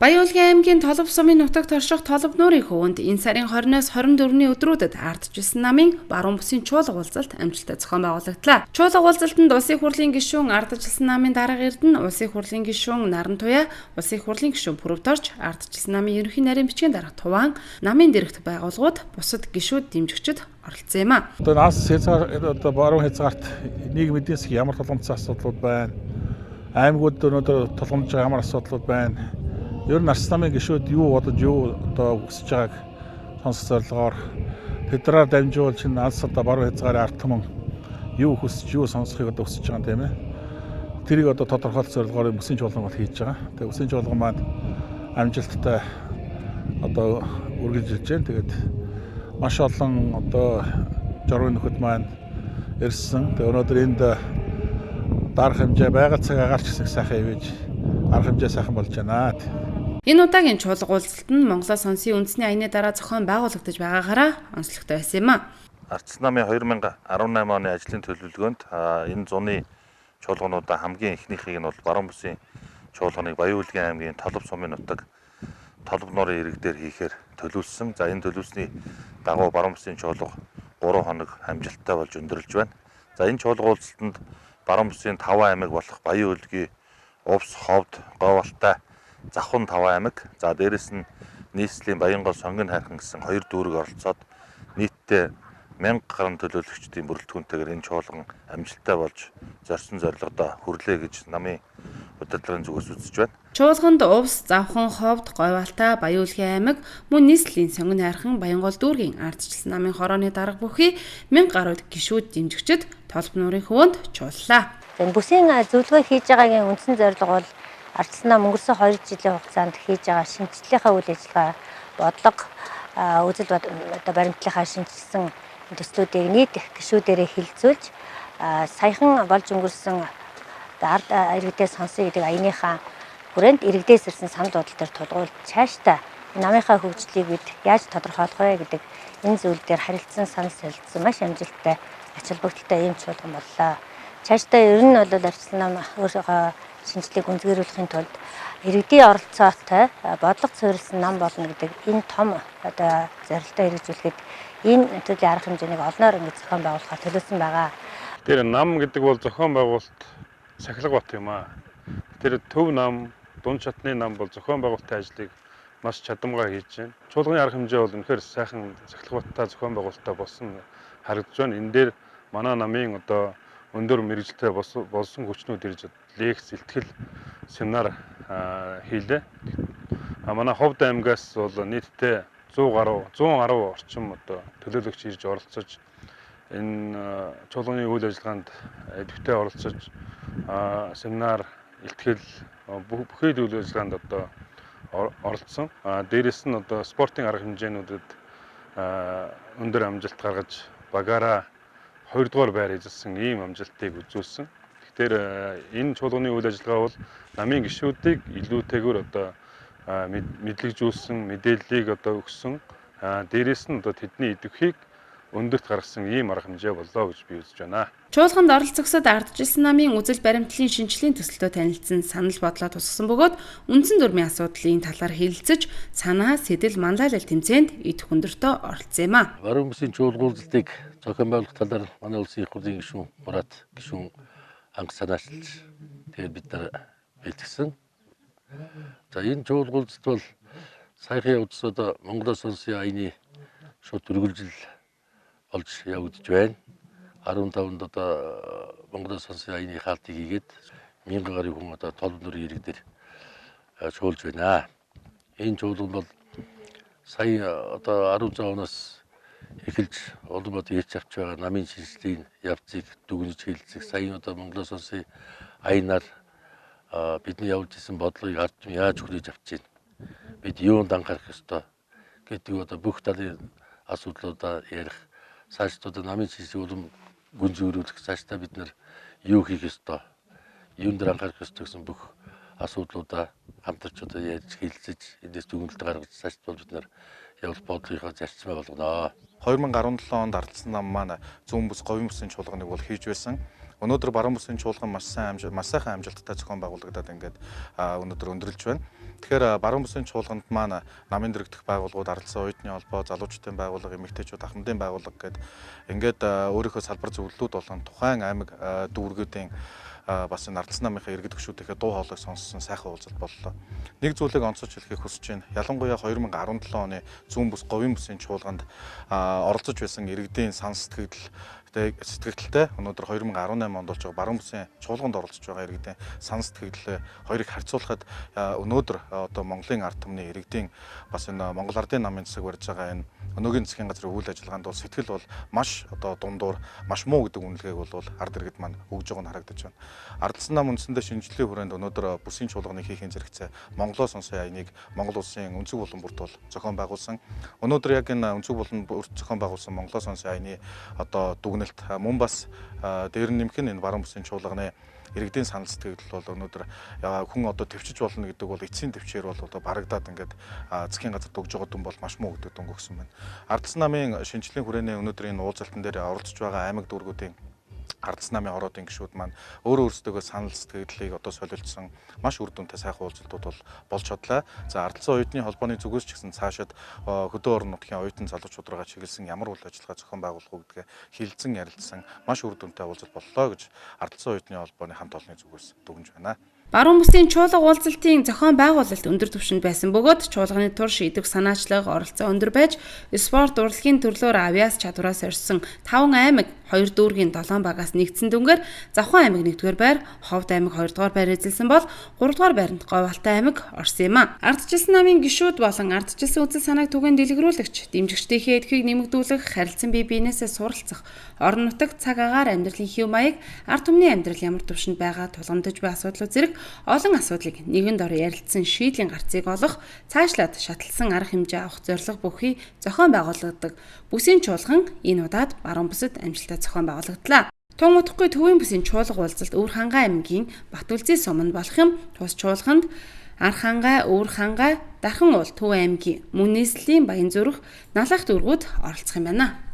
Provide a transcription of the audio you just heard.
Баян аймгийн Толб сумын нутагт орших Толб нуурын хөвөнд энэ сарын 20-оос 24-ний өдрүүдэд ардчилсан намын баруун бүсийн чуулга уулзалт амжилттай зохион байгуулагдлаа. Чуулга уулзалтанд улсын хурлын гишүүн ардчилсан намын дарга Эрдэнэ, улсын хурлын гишүүн Наран Туяа, улсын хурлын гишүүн Пүрөвдорж, ардчилсан намын ерөнхий нарийн бичгийн дарга Туваан, намын дэрэгдэх байгууллагууд, бусад гишүүд дэмжигчид оролцсон юм а. Одоо нас хязгаар баруун хязгаарт нийгмийн эдийн засгийн ямар тулгамдсан асуудлууд байна? Аймагуд өнөөдөр тулгамдж байгаа ямар асуудлууд байна? Ер нь арс намын гишүүд юу бодож юу одоо хүсэж байгааг сонсох зорилгоор тэднээр дамжуул чинь алс одоо баруун хязгаарын ард түмэн юу хүсэж юу сонсохыг одоо хүсэж байгаа юм тийм ээ. Тэрийг одоо тодорхойлох зорилгоор бүсийн чуулган бол хийж байгаа. Тэгээ бүсийн чуулган маань амжилттай одоо үргэлжилж байна. Тэгээд маш олон одоо журмын нөхөд маань ирсэн. Тэгээ өнөөдөр энд дарах хэмжээ байгаль цаг агаарч гэсэн сайхан ивэж арга хэмжээ сайхан болж байна. Энэ удаагийн чуулга уулзалт нь Монголоос сонсын үндэсний аяны дараа зохион байгуулагдаж байгаагаараа онцлогтой байсан юм а. Ардчилсан намын 2018 оны ажлын төлөвлөгөөнд энэ зуны чуулгануудаа хамгийн ихнийхийг нь бол баруун бүсийн чуулганыг Баян аймгийн Толб сумын нутаг Толб нуурын ирэг дээр хийхээр төлөвлөсөн. За энэ төлөвлөсний дагуу баруун бүсийн чуулга 3 хоног амжилттай болж өндөрлөж байна. За энэ чуулга уулзалтанд баруун бүсийн 5 аймаг болох Баян улгийн Увс, Ховд, Говьалтай, Завхан 5 аймаг. За дээрэс нь нийслэлийн Баянгол, Сонгон хайрхан гэсэн 2 дүүрэг оролцоод нийтдээ 1000 гаруй төлөөлөгчдийн бүрэлдэхүүнтэйгээр энэ чуулган амжилттай болж зорьсон зорилгодоо хүрлээ гэж намын удирдлагын зүгээс үзэж байна. Чуулганд Увс, Завхан, Ховд, Говьалтай, Баян аймаг мөн нийслэлийн Сонгон хайрхан Баянгол дүүргийн ардчилсан намын хорооны дарга бүхий 1000 гаруй гишүүд дэмжигчид Толб нуурын хөвөнд чууллаа. Бүсийн зөвлөгөө хийж байгаагийн үндсэн зорилго бол ардчилсан нам өнгөрсөн 2 жилийн хугацаанд хийж байгаа шинжилгээний үйл ажиллагаа бодлого үзэл одоо баримтлалынхаа шинжилсэн төслүүдийг нийт гишүүдээрээ хилцүүлж саяхан болж өнгөрсөн ард иргэдээ сонсон гэдэг аяныхаа хүрээнд иргэдээс ирсэн санал бодол төр тулгуурлаж цаашдаа намынхаа хөгжлийг бид яаж тодорхойлох вэ гэдэг энэ зүйл дээр харилцсан санал солилцсон маш амжилттай ач холбогдолтой ийм чуулган боллоо. Цаашдаа ер нь бол ардчилсан нам өөрийнхөө шинжилгээг гүнзгийрүүлэхийн тулд иргэдийн оролцоотой бодлого суурилсан нам болно гэдэг энэ том одоо зорилтоо хэрэгжүүлэхэд энэ төрлийн арга хэмжээнийг олноор ингэж зохион байгуулахаар төлөвлөсөн байгаа. Тэр нам гэдэг бол зохион байгуулалт сахилга бат юм аа. Тэр төв нам, дунд шатны нам бол зохион байгуулалтын ажлыг маш чадамгаар хийж байна. Чуулганы арга хэмжээ бол үнэхээр сайхан сахилга баттай зохион байгуулалттай болсон харагдаж байна. Энэ дээр манай намын одоо өндөр мэрэгжилтэй болсон хүчнүүд ирж лекц, илтгэл, семинар хийлээ. Манай Ховд аймгаас бол нийтдээ 110 орчим одоо төлөөлөгч ирж оролцож энэ чуулганы үйл ажиллагаанд идэвхтэй оролцож семинар, илтгэл бүхий үйл ажиллагаанд одоо оролцсон. Дээрээс нь одоо спортын арга хэмжээнүүдэд өндөр амжилт гаргаж багаараа 2 дугаар байр эзэлсэн ийм амжилтыг үзүүлсэн. Тэгэхээр энэ чуулганы үйл ажиллагаа бол намын гишүүдийг илүүтэйгээр одоо мэдлэгжүүлсэн, мэдээллийг одоо өгсөн. Дээрээс нь одоо тэдний идэвхийг өндөрт гаргасан ийм арга хэмжээ боллоо гэж би үзэж байна. Чуулганд оролцогсод ардчилсан намын үзэл баримтлалын шинжилгээний төсөлтөд танилцсан санал бодлоо тусгасан бөгөөд үндсэн дүрмийн асуудлын талаар хэлэлцэж санаа, сэтэл, манлайлал тэмцээнд эд хүндөртөө оролцсон юм а. Баруун бүсийн чуулга уулзалтыг зохион байгуулах талаар манай улсын их хурлын гишүүн Мурат гишүүн анх санаачилж тэгээд бид нар бэлтгэсэн. За энэ чуулга уулзалт бол саяхан явагдсан одоо Монголоос сонсын аяны шууд үргэлжил болж явагдаж байна. 15-нд одоо Монголоос сонсын аяны хаалтыг хийгээд 1000 гаруй хүн одоо Толб нуурын ирэг дээр чуулж байна. Энэ чуулган бол сая одоо 16 оноос эхэлж олон бод ярьж авч байгаа намын шинжилгээний явцыг дүгнэж хэлцэх сая одоо Монголоос сонсын аянаар бидний явуулж исэн бодлогыг ард түмэн яаж хүрээж авч байна. Бид юунд анхаарах ёстой гэдэг одоо бүх талын асуудлуудаа ярих. Цаашдаа одоо намын шинжилгээг улам гүнзгийрүүлэх, цаашдаа бид нар юу хийх ёстой, юунд дээр анхаарах ёстой гэсэн бүх асуудлуудаа хамтарч одоо ярьж хэлэлцэж эндээс дүгнэлт гаргаж цаашдаа бид нар явуулах бодлогынхаа зарчмаа болгоно. 2017 онд ардчилсан нам маань зүүн бүс, говийн бүсийн чуулганыг бол хийж байсан. Өнөөдөр баруун бүсийн чуулган маш сайхан амжилттай зохион байгуулагдаад ингээд өнөөдөр өндөрлж байна. Тэгэхээр баруун бүсийн чуулганд маань намын дэргэдэх байгууллагууд, аралсан оюутны холбоо, залуучуудын байгууллага, эмэгтэйчүүд ахмадын байгууллага гэдэг ингээд өөрийнхөө салбар зөвлөлүүд болон тухайн аймаг дүүргүүдийн бас энэ ардсан намынхаа иргэд гишүүдийнхээ дуу хоолойг сонссон сайхан уулзалт боллоо. Нэг зүйлийг онцолж хэлхийг хүсэж байна. Ялангуяа 2017 оны зүүн бүс говийн бүсийн чуулганд оролцож байсан иргэдийн сан сэтгэгдэлтэй өнөөдөр 2018 онд болж байгаа баруун бүсийн чуулганд оролцож байгаа иргэдийн сан сэтгэгдэл хоёрыг харьцуулахад өнөөдөр одоо Монголын ард түмний иргэдийн бас энэ Монгол Ардын намын засаг барьж байгаа энэ өнөөгийн засгийн газрын үйл ажиллагаанд бол сэтгэл бол маш одоо дундуур, маш муу гэдэг үнэлгээг бол ард иргэд маань өгж байгааг нь харагдаж байна. Ардсан нам үндсэндээ шинжилгээ хүрээнд өнөөдөр бүсийн чуулганы хийхин зэрэгцээ Монголоо сонсон яйныг Монгол улсын өнцөг булан бүрт бол зохион байгуулсан. Өнөөдөр яг энэ өнцөг булан бүрт зохион байгуулсан Монголоо сонсон яйны одоо дүгнэлт мөн бас дээр нь нэмэх нь энэ баруун бүсийн чуулганы иргэдийн санал сэтгэл бол өнөөдөр хүн одоо төвчж болно гэдэг бол эцсийн төвчээр бол одоо барагдаад ингээд засгийн газар өгж байгаа дүн бол маш муу гэдэг дүн өгсөн байна. Ардсан намын шинжилгээний хүрээний өнөөдөр энэ уулзалтан дээр оролцож байгаа аймаг дүүргүүдийн ардсан намын ороодын гишүүд маань өөрөө өөрсдөө санал сэтгэлдлийг одоо солилцсон маш үр дүнтэй сайхан уулзалтууд бол болж чадлаа. За ардсан оюутны холбооны зүгээс ч гэсэн цаашид хөдөө орон нутгийн оюутан залуучуудраа чиглэсэн ямар үйл ажиллагаа зохион байгуулах уу гэдгээ хилцэн ярилцсан маш үр дүнтэй уулзалт боллоо гэж ардсан оюутны холбооны хамт олонны зүгээс дүгнэж байна. Баруун бүсийн чуулга уулзалтын зохион байгуулалт өндөр түвшинд байсан бөгөөд чуулганы турш идэвх санаачлага оролцоо өндөр байж спорт урлагийн төрлөөр авиас чадвараас орсон 5 аймаг 2 дүүргийн 7 багаас нэгдсэн дүнгээр Завхан аймаг 1-р байр, Ховд аймаг 2-р байр эзэлсэн бол 3-р байранд Говьалтай аймаг орсон юм а. Ардчилсан намын гишүүд болон ардчилсан үзэл санааг түгээн дэлгэрүүлэгч, дэмжигчдийнхээ эдхийг нэмэгдүүлэх, харилцан бие биенээсээ суралцах, орон нутагт цаг агаар амьдралын хэв маяг, ард түмний амьдрал ямар түвшинд байгаа тулгамдж буй асуудлууд зэрэг олон асуудлыг нэгэн дор ярилцсан шийдлийн гарцыг олох, цаашлаад шатлсан арга хэмжээ авах зорилго бүхий зохион байгуулагддаг. Бүсийн чуулган энэ удаад баруун бүсэд амжилттай зохион байгуулагдлаа. Тун утгагүй төвийн бүсийн чуулга уулзалт Өвөр хангай аймгийн Батүлзий суманд болох юм. Тус чуулганд Ар хангай, Өвөр хангай, Дархан уул Төв аймгийн Мөн нийслэлийн Баян зүрх, Налах дүүргүүд оролцох юм байна.